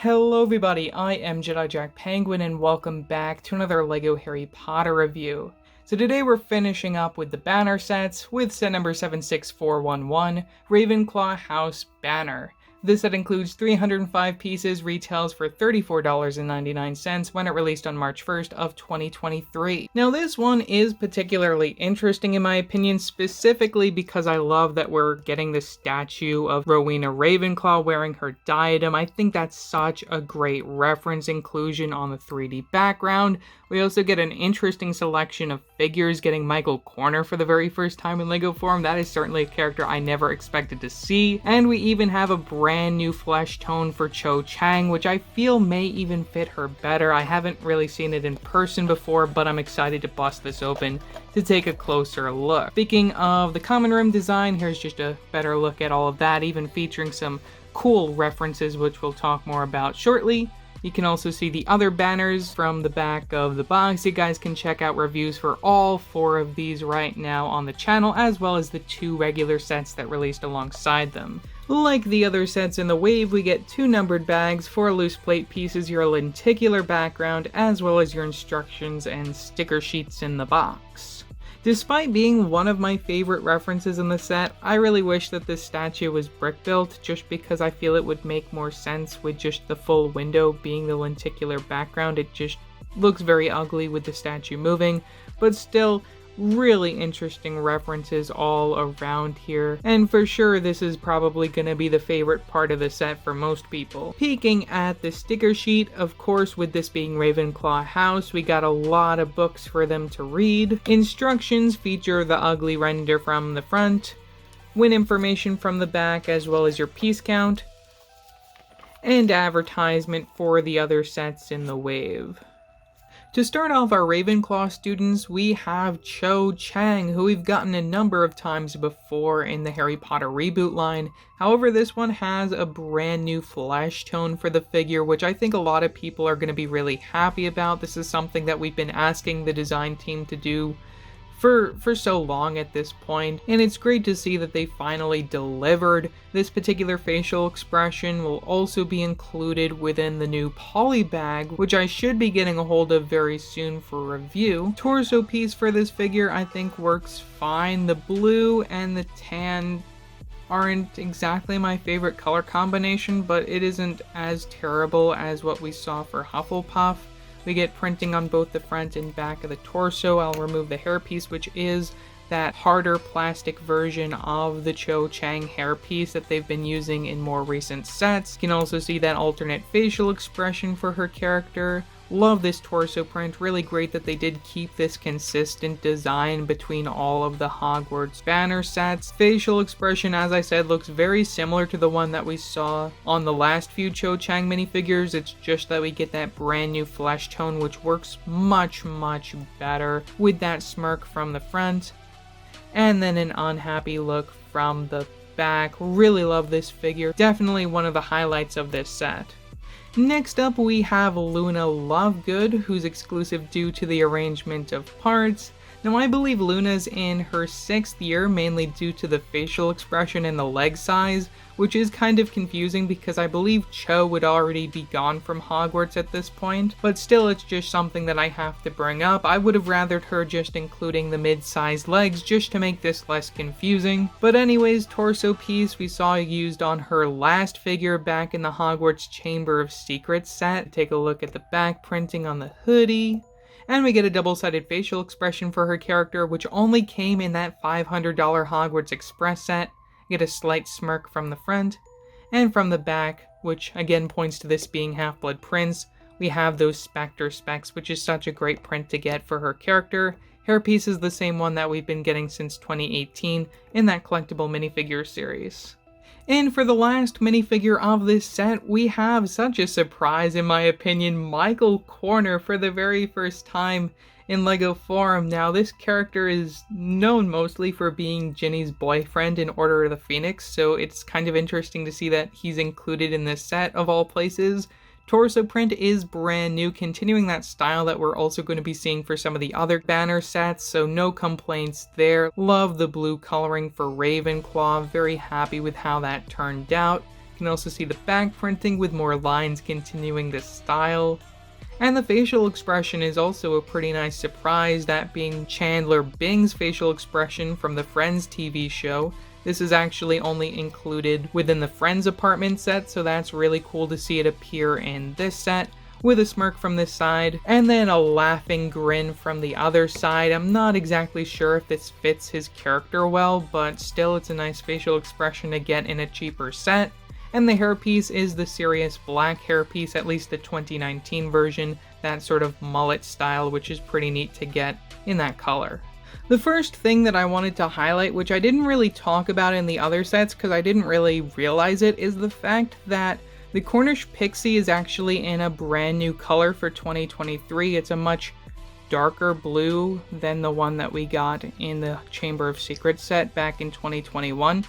Hello everybody, I am Jedi Jack Penguin and welcome back to another LEGO Harry Potter review. So today we're finishing up with the banner sets with set number 76411, Ravenclaw House Banner. This set includes 305 pieces, retails for $34.99 when it released on March 1st of 2023. Now this one is particularly interesting in my opinion, specifically because I love that we're getting the statue of Rowena Ravenclaw wearing her diadem. I think that's such a great reference inclusion on the 3D background. We also get an interesting selection of figures, getting Michael Corner for the very first time in LEGO form. That is certainly a character I never expected to see. And we even have a brand new flesh tone for Cho Chang, which I feel may even fit her better. I haven't really seen it in person before, but I'm excited to bust this open to take a closer look. Speaking of the common room design, here's just a better look at all of that, even featuring some cool references, which we'll talk more about shortly. You can also see the other banners from the back of the box. You guys can check out reviews for all 4 of these right now on the channel, as well as the 2 regular sets that released alongside them. Like the other sets in the wave, we get 2 numbered bags, 4 loose plate pieces, your lenticular background, as well as your instructions and sticker sheets in the box. Despite being one of my favorite references in the set, I really wish that this statue was brick built, just because I feel it would make more sense with just the full window being the lenticular background. It just looks very ugly with the statue moving, but still really interesting references all around here, and for sure this is probably going to be the favorite part of the set for most people. Peeking at the sticker sheet, of course with this being Ravenclaw House, we got a lot of books for them to read. Instructions feature the ugly render from the front, win information from the back as well as your piece count, and advertisement for the other sets in the wave. To start off our Ravenclaw students, we have Cho Chang, who we've gotten a number of times before in the Harry Potter reboot line. However, this one has a brand new flesh tone for the figure, which I think a lot of people are going to be really happy about. This is something that we've been asking the design team to do for so long at this point, and it's great to see that they finally delivered. This particular facial expression will also be included within the new poly bag, which I should be getting a hold of very soon for review. Torso piece for this figure I think works fine. The blue and the tan aren't exactly my favorite color combination, but it isn't as terrible as what we saw for Hufflepuff. We get printing on both the front and back of the torso. I'll remove the hairpiece, which is that harder plastic version of the Cho Chang hairpiece that they've been using in more recent sets. You can also see that alternate facial expression for her character. Love this torso print. Really great that they did keep this consistent design between all of the Hogwarts banner sets. Facial expression, as I said, looks very similar to the one that we saw on the last few Cho Chang minifigures. It's just that we get that brand new flesh tone, which works much better with that smirk from the front. And then an unhappy look from the back. Really love this figure. Definitely one of the highlights of this set. Next up we have Luna Lovegood, who's exclusive due to the arrangement of parts. Now I believe Luna's in her 6th year, mainly due to the facial expression and the leg size, which is kind of confusing because I believe Cho would already be gone from Hogwarts at this point, but still it's just something that I have to bring up. I would have rathered her just including the mid-sized legs just to make this less confusing. But anyways, torso piece we saw used on her last figure back in the Hogwarts Chamber of Secrets set. Take a look at the back printing on the hoodie. And we get a double-sided facial expression for her character, which only came in that $500 Hogwarts Express set. Get a slight smirk from the front, and from the back, which again points to this being Half-Blood Prince, we have those Spectre specs, which is such a great print to get for her character. Hairpiece is the same one that we've been getting since 2018 in that collectible minifigure series. And for the last minifigure of this set, we have such a surprise in my opinion, Michael Corner for the very first time in LEGO form. Now this character is known mostly for being Ginny's boyfriend in Order of the Phoenix, so it's kind of interesting to see that he's included in this set of all places. Torso print is brand new, continuing that style that we're also going to be seeing for some of the other banner sets, so no complaints there. Love the blue coloring for Ravenclaw, very happy with how that turned out. You can also see the back printing with more lines continuing this style. And the facial expression is also a pretty nice surprise, that being Chandler Bing's facial expression from the Friends TV show. This is actually only included within the Friends apartment set, so that's really cool to see it appear in this set, with a smirk from this side, and then a laughing grin from the other side. I'm not exactly sure if this fits his character well, but still it's a nice facial expression to get in a cheaper set. And the hairpiece is the Sirius black hairpiece, at least the 2019 version, that sort of mullet style, which is pretty neat to get in that color. The first thing that I wanted to highlight, which I didn't really talk about in the other sets because I didn't really realize it, is the fact that the Cornish Pixie is actually in a brand new color for 2023. It's a much darker blue than the one that we got in the Chamber of Secrets set back in 2021.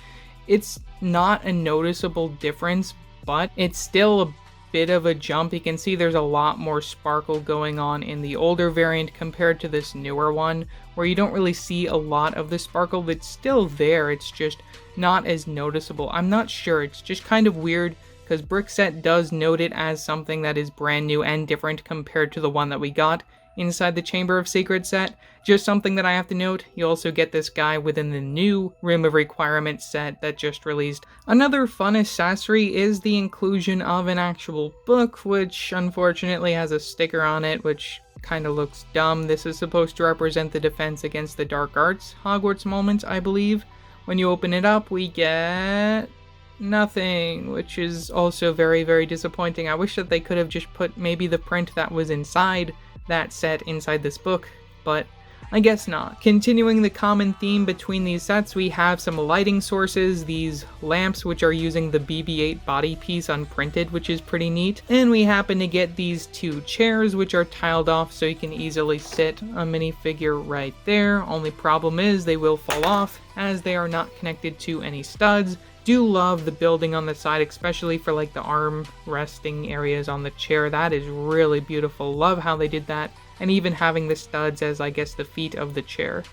It's not a noticeable difference, but it's still a bit of a jump. You can see there's a lot more sparkle going on in the older variant compared to this newer one, where you don't really see a lot of the sparkle. That's still there, it's just not as noticeable. I'm not sure, it's just kind of weird, because Brickset does note it as something that is brand new and different compared to the one that we got inside the Chamber of Secrets set. Just something that I have to note. You also get this guy within the new Room of Requirement set that just released. Another fun accessory is the inclusion of an actual book, which unfortunately has a sticker on it, which kind of looks dumb. This is supposed to represent the Defense Against the Dark Arts Hogwarts moment, I believe. When you open it up, we get nothing, which is also very, very disappointing. I wish that they could have just put maybe the print that was inside that set inside this book, but I guess not. Continuing the common theme between these sets, we have some lighting sources, these lamps which are using the BB-8 body piece unprinted, which is pretty neat. And we happen to get these two chairs which are tiled off so you can easily sit a minifigure right there. Only problem is they will fall off as they are not connected to any studs. Do love the building on the side, especially for like the arm resting areas on the chair. That is really beautiful. Love how they did that, and even having the studs as, I guess, the feet of the chair.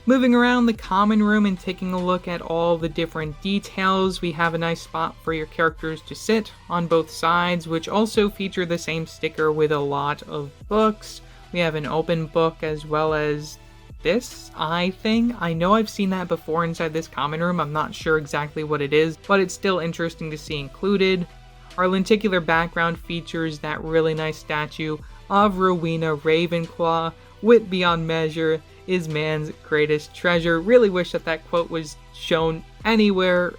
Moving around the common room and taking a look at all the different details, we have a nice spot for your characters to sit on both sides, which also feature the same sticker with a lot of books. We have an open book as well as this eye thing. I know I've seen that before inside this common room. I'm not sure exactly what it is, but it's still interesting to see included. Our lenticular background features that really nice statue of Rowena Ravenclaw. Wit beyond measure is man's greatest treasure. Really wish that that quote was shown anywhere,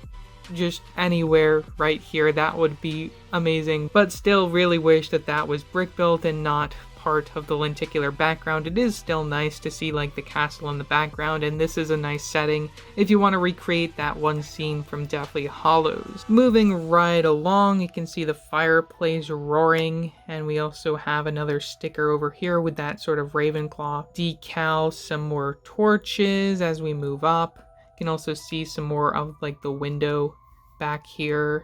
just anywhere right here. That would be amazing, but still really wish that that was brick built and not part of the lenticular background. It is still nice to see like the castle in the background, and this is a nice setting if you want to recreate that one scene from Deathly Hallows. Moving right along, you can see the fireplace roaring, and we also have another sticker over here with that sort of Ravenclaw decal, some more torches as we move up. You can also see some more of like the window back here.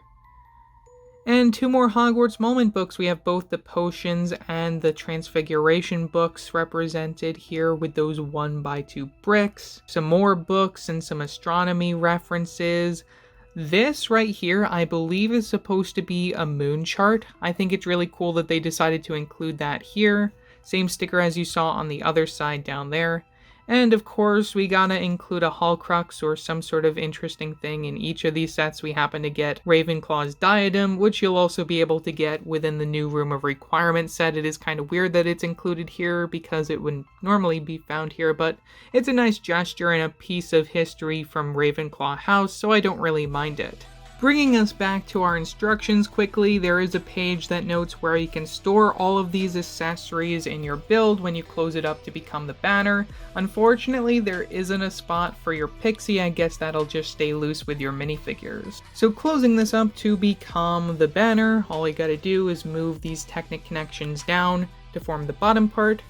And two more Hogwarts Moment books. We have both the Potions and the Transfiguration books represented here with those 1x2 bricks. Some more books and some astronomy references. This right here, I believe, is supposed to be a moon chart. I think it's really cool that they decided to include that here. Same sticker as you saw on the other side down there. And of course, we gotta include a Horcrux or some sort of interesting thing in each of these sets. We happen to get Ravenclaw's diadem, which you'll also be able to get within the new Room of Requirement set. It is kind of weird that it's included here because it wouldn't normally be found here, but it's a nice gesture and a piece of history from Ravenclaw House, so I don't really mind it. Bringing us back to our instructions quickly, there is a page that notes where you can store all of these accessories in your build when you close it up to become the banner. Unfortunately, there isn't a spot for your pixie. I guess that'll just stay loose with your minifigures. So closing this up to become the banner, all you gotta do is move these Technic connections down to form the bottom part,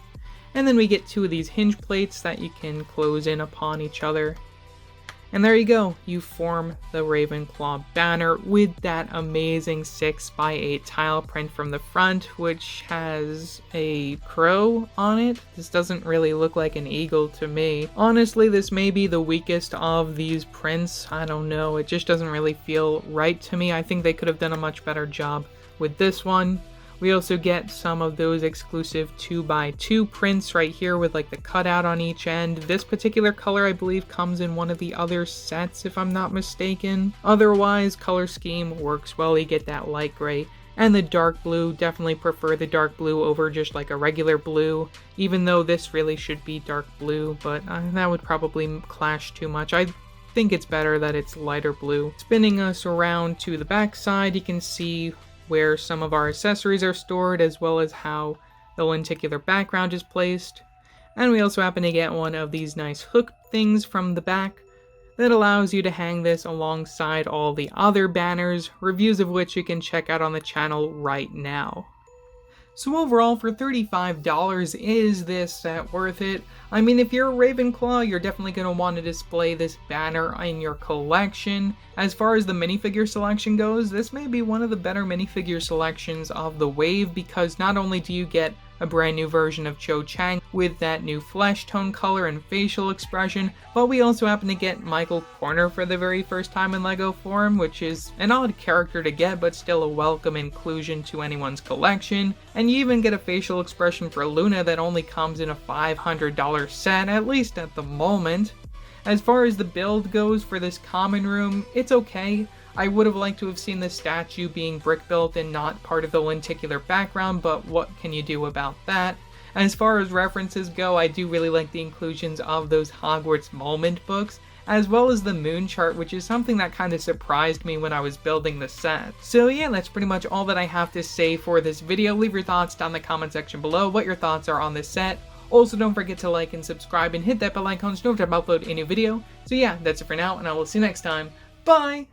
and then we get two of these hinge plates that you can close in upon each other. And there you go, you form the Ravenclaw banner with that amazing 6x8 tile print from the front, which has a crow on it. This doesn't really look like an eagle to me. Honestly, this may be the weakest of these prints. I don't know, it just doesn't really feel right to me. I think they could have done a much better job with this one. We also get some of those exclusive 2x2 prints right here with like the cutout on each end. This particular color I believe comes in one of the other sets if I'm not mistaken. Otherwise, color scheme works well. You get that light gray and the dark blue. Definitely prefer the dark blue over just like a regular blue, even though this really should be dark blue, but that would probably clash too much. I think it's better that it's lighter blue. Spinning us around to the back side, you can see where some of our accessories are stored, as well as how the lenticular background is placed. And we also happen to get one of these nice hook things from the back that allows you to hang this alongside all the other banners, reviews of which you can check out on the channel right now. So overall, for $35, is this set worth it? I mean, if you're a Ravenclaw, you're definitely going to want to display this banner in your collection. As far as the minifigure selection goes, this may be one of the better minifigure selections of the wave, because not only do you get a brand new version of Cho Chang with that new flesh tone color and facial expression, but we also happen to get Michael Corner for the very first time in LEGO form, which is an odd character to get, but still a welcome inclusion to anyone's collection. And you even get a facial expression for Luna that only comes in a $500 set, at least at the moment. As far as the build goes for this common room, it's okay. I would have liked to have seen the statue being brick built and not part of the lenticular background, but what can you do about that? As far as references go, I do really like the inclusions of those Hogwarts Moment books, as well as the moon chart, which is something that kind of surprised me when I was building the set. So yeah, that's pretty much all that I have to say for this video. Leave your thoughts down in the comment section below, what your thoughts are on this set. Also, don't forget to like and subscribe and hit that bell icon so you don't have to upload a new video. So yeah, that's it for now, and I will see you next time. Bye!